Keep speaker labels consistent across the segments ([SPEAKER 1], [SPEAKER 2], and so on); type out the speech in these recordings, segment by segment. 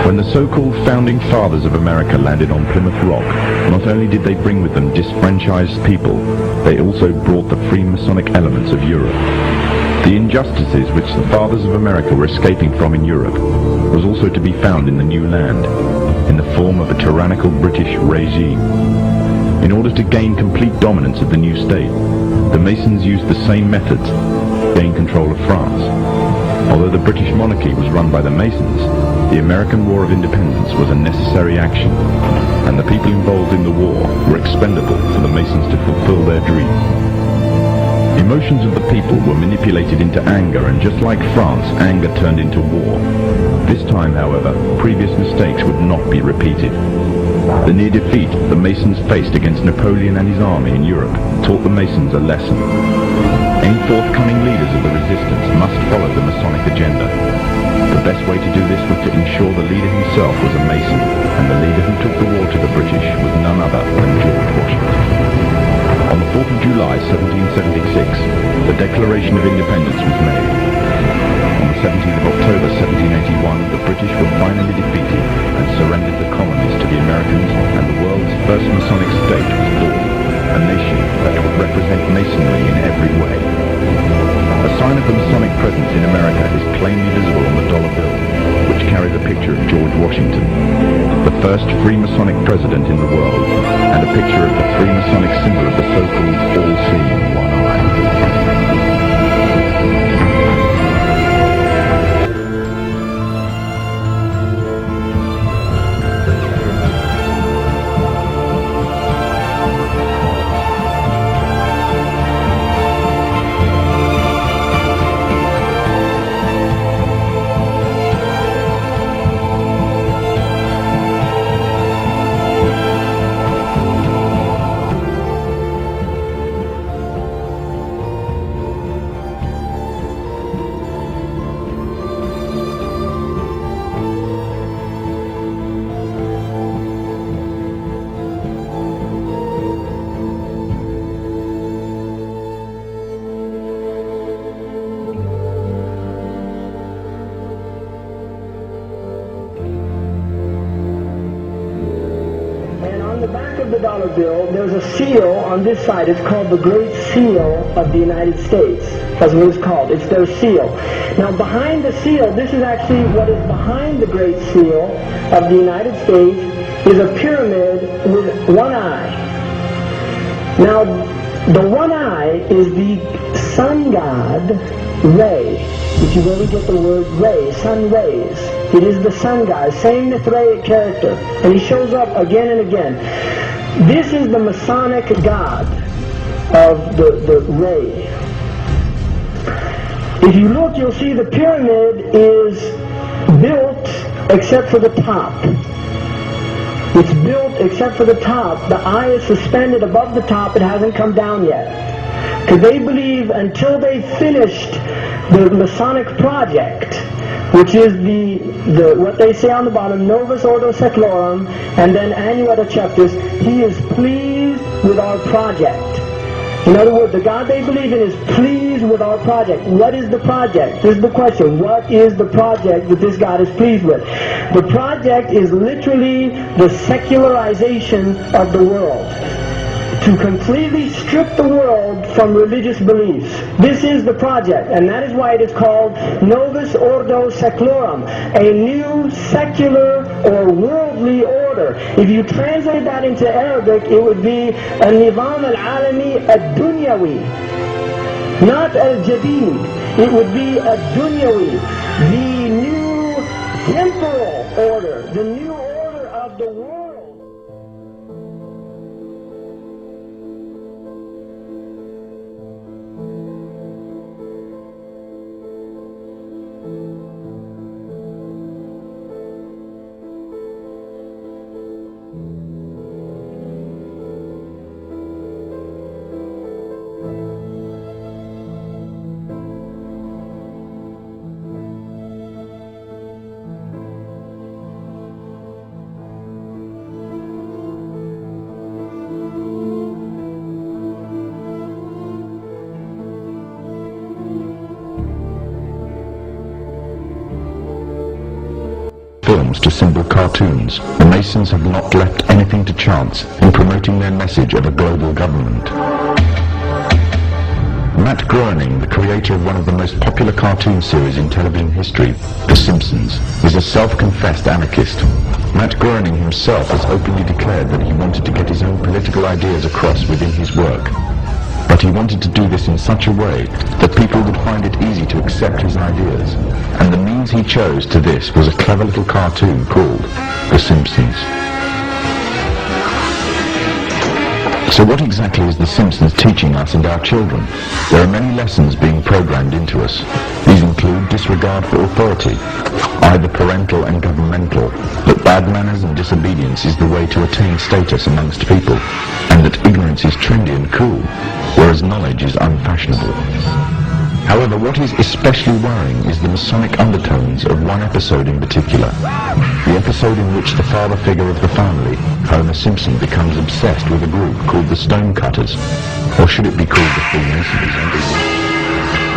[SPEAKER 1] When the so-called founding fathers of America landed on Plymouth Rock, not only did they bring with them disfranchised people, they also brought the Freemasonic elements of Europe. The injustices which the fathers of America were escaping from in Europe was also to be found in the new land, in the form of a tyrannical British regime. In order to gain complete dominance of the new state, the Masons used the same methods to gain control of France. Although the British monarchy was run by the Masons, the American War of Independence was a necessary action, and the people involved in the war were expendable for the Masons to fulfill their dream. Emotions of the people were manipulated into anger, and just like France, anger turned into war. This time, however, previous mistakes would not be repeated. The near defeat the Masons faced against Napoleon and his army in Europe taught the Masons a lesson. Any forthcoming leaders of the resistance must follow the Masonic agenda. The best way to do this was to ensure the leader himself was a Mason, and the leader who took the war to the British was none other than George Washington. On the 4th of July 1776, the Declaration of Independence was made. On the 17th of October 1781, the British were finally defeated and surrendered the colonies to the Americans, and the world's first Masonic state was born, a nation that would represent Masonry in every way. A sign of the Masonic presence in America is plainly visible on the dollar bill, which carries a picture of George Washington, the first Freemasonic president in the world, and a picture of the Freemasonic symbol of the so-called all-seeing one eye.
[SPEAKER 2] Bill, there's a seal on this side. It's called the Great Seal of the United States. That's what it's called. It's their seal. Now behind the seal, this is actually what is behind the Great Seal of the United States, is a pyramid with one eye. Now the one eye is the sun god Ray, which is where we get the word ray, sun rays. It is the sun god, same Mithraic character, and he shows up again and again. This is the Masonic god of the ray. If you look, you'll see the pyramid is built except for the top. It's built except for the top. The eye is suspended above the top. It hasn't come down yet. Because they believe until they finished the Masonic project, which is the what they say on the bottom, Novus Ordo Seclorum, and then Annuetta Chapters, he is pleased with our project. In other words, the God they believe in is pleased with our project. What is the project? This is the question. What is the project that this God is pleased with? The project is literally the secularization of the world. To completely strip the world from religious beliefs. This is the project, and that is why it is called Novus Ordo Seclorum, a new secular or worldly order. If you translate that into Arabic, it would be النظام العالمي الدنيوي, not الجديد. It would be الدنيوي, the new temporal order, the new order of the world.
[SPEAKER 1] films to symbol cartoons, the Masons have not left anything to chance in promoting their message of a global government. Matt Groening, the creator of one of the most popular cartoon series in television history, The Simpsons, is a self-confessed anarchist. Matt Groening himself has openly declared that he wanted to get his own political ideas across within his work. But he wanted to do this in such a way that people would find it easy to accept his ideas. And the means he chose to this was a clever little cartoon called The Simpsons. So what exactly is The Simpsons teaching us and our children? There are many lessons being programmed into us. These include disregard for authority, either parental and governmental, that bad manners and disobedience is the way to attain status amongst people, and that ignorance is trendy and cool, whereas knowledge is unfashionable. However, what is especially worrying is the Masonic undertones of one episode in particular. The episode in which the father figure of the family, Homer Simpson, becomes obsessed with a group called the Stonecutters, or should it be called the Freemasons?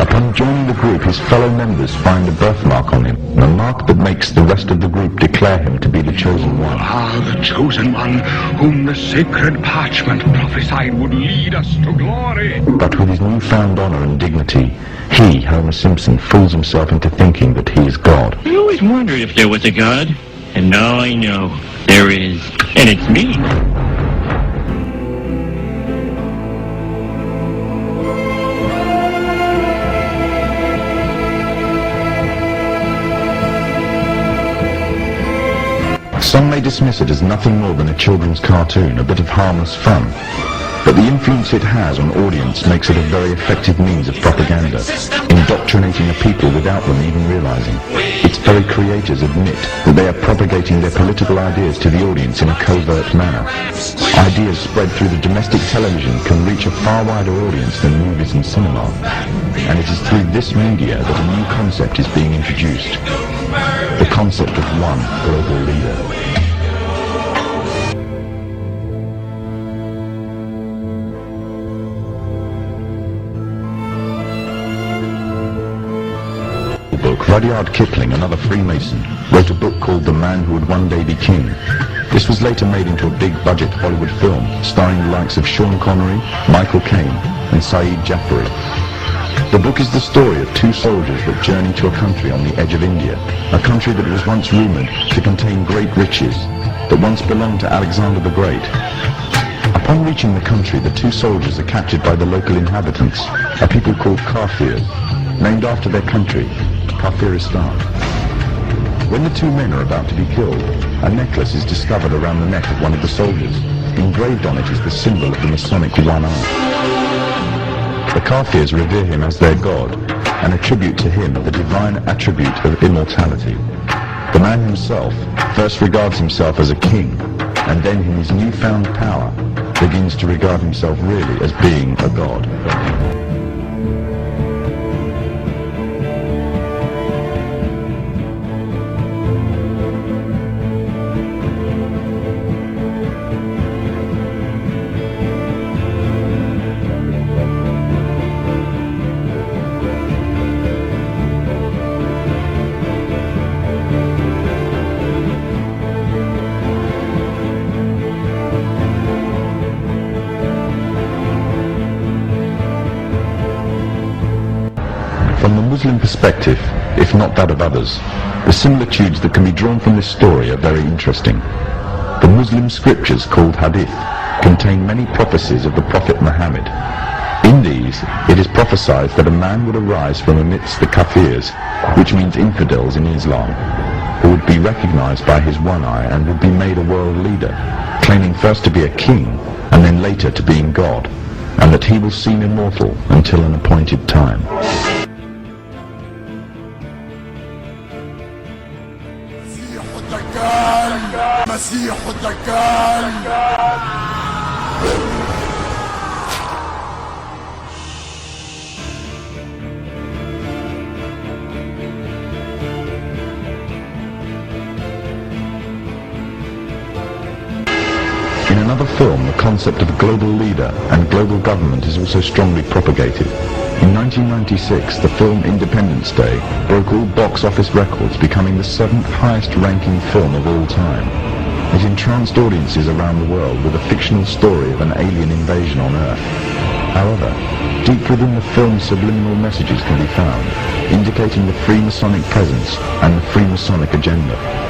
[SPEAKER 1] Upon joining the group, his fellow members find a birthmark on him, a mark that makes the rest of the group declare him to be the chosen one.
[SPEAKER 3] The chosen one, whom the sacred parchment prophesied would lead us to glory.
[SPEAKER 1] But with his newfound honor and dignity, he, Homer Simpson, fools himself into thinking that he is God.
[SPEAKER 4] I always wondered if there was a God, and now I know there is, and it's me.
[SPEAKER 1] Some may dismiss it as nothing more than a children's cartoon, a bit of harmless fun. But the influence it has on audience makes it a very effective means of propaganda, indoctrinating a people without them even realizing. Its very creators admit that they are propagating their political ideas to the audience in a covert manner. Ideas spread through the domestic television can reach a far wider audience than movies and cinema. And it is through this media that a new concept is being introduced. The concept of one global leader. Rudyard Kipling, another Freemason, wrote a book called The Man Who Would One Day Be King. This was later made into a big-budget Hollywood film, starring the likes of Sean Connery, Michael Caine, and Saeed Jafari. The book is the story of two soldiers that journey to a country on the edge of India, a country that was once rumored to contain great riches, that once belonged to Alexander the Great. Upon reaching the country, the two soldiers are captured by the local inhabitants, a people called Kafirs, named after their country, Kafiristan. When the two men are about to be killed, a necklace is discovered around the neck of one of the soldiers. Engraved on it is the symbol of the Masonic one eye. The Kafirs revere him as their god and attribute to him the divine attribute of immortality. The man himself first regards himself as a king, and then in his newfound power begins to regard himself really as being a god. From the Muslim perspective, if not that of others, the similitudes that can be drawn from this story are very interesting. The Muslim scriptures, called Hadith, contain many prophecies of the Prophet Muhammad. In these, it is prophesied that a man would arise from amidst the Kafirs, which means infidels in Islam, who would be recognized by his one eye and would be made a world leader, claiming first to be a king and then later to being God, and that he will seem immortal until an appointed time.
[SPEAKER 5] مسيح الدجال.
[SPEAKER 1] In another film, the concept of a global leader and global government is also strongly propagated. In 1996, the film Independence Day broke all box office records, becoming the 7th highest ranking film of all time. It entranced audiences around the world with a fictional story of an alien invasion on Earth. However, deep within the film's subliminal messages can be found, indicating the Freemasonic presence and the Freemasonic agenda.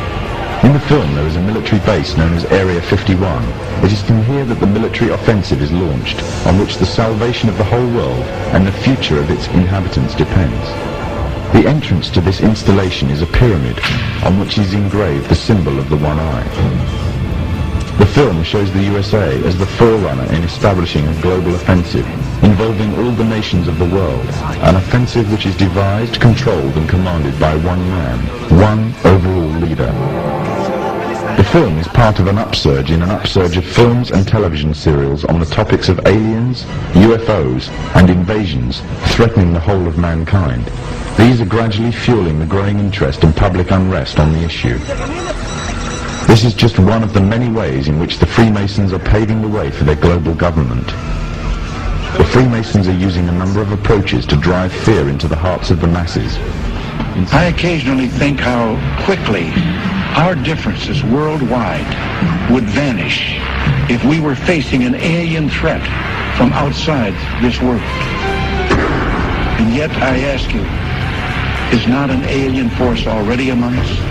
[SPEAKER 1] In the film, there is a military base known as Area 51. It is from here that the military offensive is launched, on which the salvation of the whole world and the future of its inhabitants depends. The entrance to this installation is a pyramid, on which is engraved the symbol of the one eye. The film shows the USA as the forerunner in establishing a global offensive, involving all the nations of the world, an offensive which is devised, controlled and commanded by one man, one overall leader. The film is part of an upsurge in an upsurge of films and television serials on the topics of aliens, UFOs and invasions threatening the whole of mankind. These are gradually fueling the growing interest and public unrest on the issue. This is just one of the many ways in which the Freemasons are paving the way for their global government. The Freemasons are using a number of approaches to drive fear into the hearts of the masses.
[SPEAKER 6] I occasionally think how quickly our differences worldwide would vanish if we were facing an alien threat from outside this world. And yet I ask you, is not an alien force already among us?